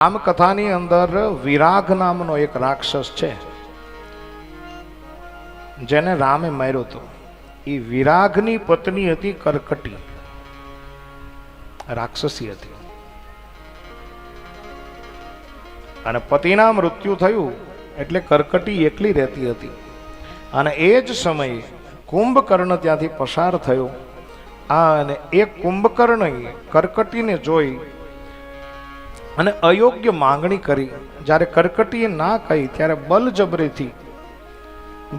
આમ કથાની અંદર વિરાગ નામનો એક રાક્ષસ છે જેને રામે માર્યો હતો. એ વિરાગની પત્ની હતી કરકટી, રાક્ષસી હતી. અને પતિના મૃત્યુ થયું એટલે કરકટી એકલી રહેતી હતી. અને એ જ સમયે કુંભકર્ણ ત્યાંથી પસાર થયો. અને એ કુંભકર્ણએ કરકટીને જોઈ અને અયોગ્ય માંગણી કરી. જ્યારે કરકટીએ ના કહી ત્યારે બલજબરીથી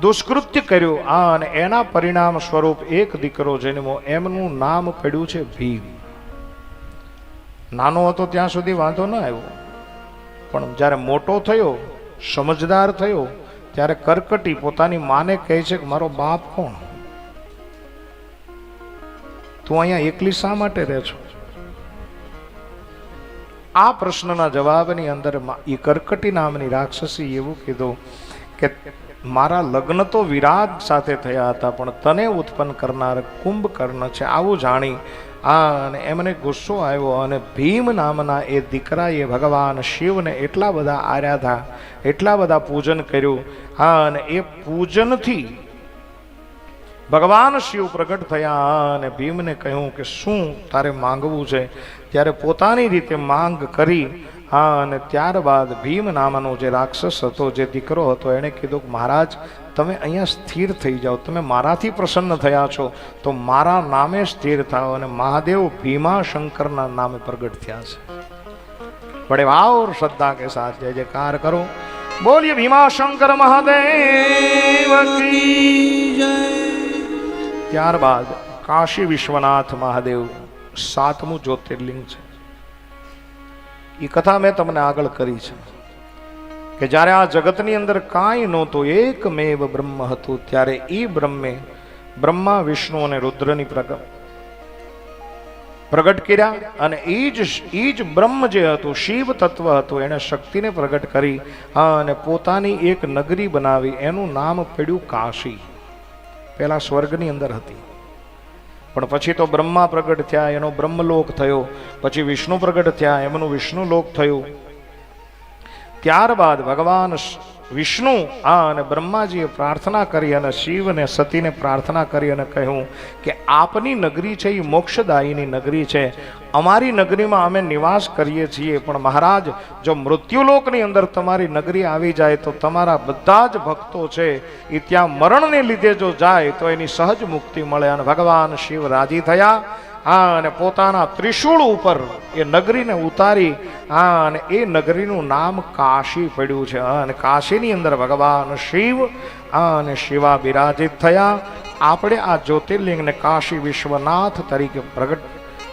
દુષ્કૃત્ય કર્યું. અને એના પરિણામ સ્વરૂપ એક દીકરો જન્મો. એમનું નામ પડ્યું છે ભીમ. નાનો હતો ત્યાં સુધી વાંધો ન આવ્યો, પણ જ્યારે મોટો થયો, સમજદાર થયો, ત્યારે કરકટી પોતાની માને કહે છે કે મારો બાપ કોણ? તું અહીંયા એકલી શા માટે રહે છો? આ પ્રશ્નના જવાબની અંદર એ કરકટી નામની રાક્ષસી એવું કીધું કે મારા લગ્ન તો વિરાગ સાથે થયા હતા, પણ તને ઉત્પન્ન કરનાર કુંભકર્ણ છે. આવું જાણી અને એમને ગુસ્સો આવ્યો અને ભીમ નામના એ દીકરાએ ભગવાન શિવને એટલા બધા આરાધા, એટલા બધા પૂજન કર્યું. અને એ પૂજનથી ભગવાન શિવ પ્રગટ થયા અને ભીમને કહ્યું કે શું તારે માંગવું છે? ત્યારે પોતાની રીતે માંગ કરી. અને ત્યારબાદ ભીમ નામનો જે રાક્ષસ હતો, જે દીકરો હતો, એણે કીધું કે મહારાજ તમે અહીંયા સ્થિર થઈ જાઓ, તમે મારાથી પ્રસન્ન થયા છો તો મારા નામે સ્થિર થાઓ. અને મહાદેવ ભીમા શંકરના નામે પ્રગટ થયા છે. બડે ભાવ और श्रद्धा के साथ जय जयकार करो. बोलिए भीमा शंकर महादेव की जय. ત્યારબાદ કાશી વિશ્વનાથ મહાદેવ 7મું જ્યોતિર્લિંગ છે. એ કથા મેં તમને આગળ કરી છે કે જ્યારે આ જગતની અંદર કાંઈ નહોતું, એકમેવ બ્રહ્મ હતું, ત્યારે એ બ્રહ્મે બ્રહ્મા, વિષ્ણુ અને રુદ્રની પ્રગટ કર્યા. અને એ જ બ્રહ્મ જે હતું, શિવ તત્વ હતું, એણે શક્તિને પ્રગટ કરી અને પોતાની એક નગરી બનાવી. એનું નામ પડ્યું કાશી. પહેલા સ્વર્ગની અંદર હતી, પણ પછી તો બ્રહ્મા પ્રગટ થયા, એનો બ્રહ્મલોક થયો. પછી વિષ્ણુ પ્રગટ થયા, એમનું વિષ્ણુલોક થયું. ત્યારબાદ ભગવાન વિષ્ણુ અને બ્રહ્માજીએ પ્રાર્થના કરી અને શિવને સતીને પ્રાર્થના કરી અને કહ્યું કે આપની નગરી છે એ મોક્ષદાયીની નગરી છે. અમારી નગરીમાં અમે નિવાસ કરીએ છીએ, પણ મહારાજ જો મૃત્યુલોકની અંદર તમારી નગરી આવી જાય તો તમારા બધા જ ભક્તો છે એ ત્યાં મરણને લીધે જો જાય તો એની સહજ મુક્તિ મળે. અને ભગવાન શિવ રાજી થયા અને પોતાના ત્રિશૂળ ઉપર એ નગરીને ઉતારી અને એ નગરીનું નામ કાશી પડ્યું છે. અને કાશીની અંદર ભગવાન શિવ અને શિવા બિરાજિત થયા. આપણે આ જ્યોતિર્લિંગને કાશી વિશ્વનાથ તરીકે પ્રગટ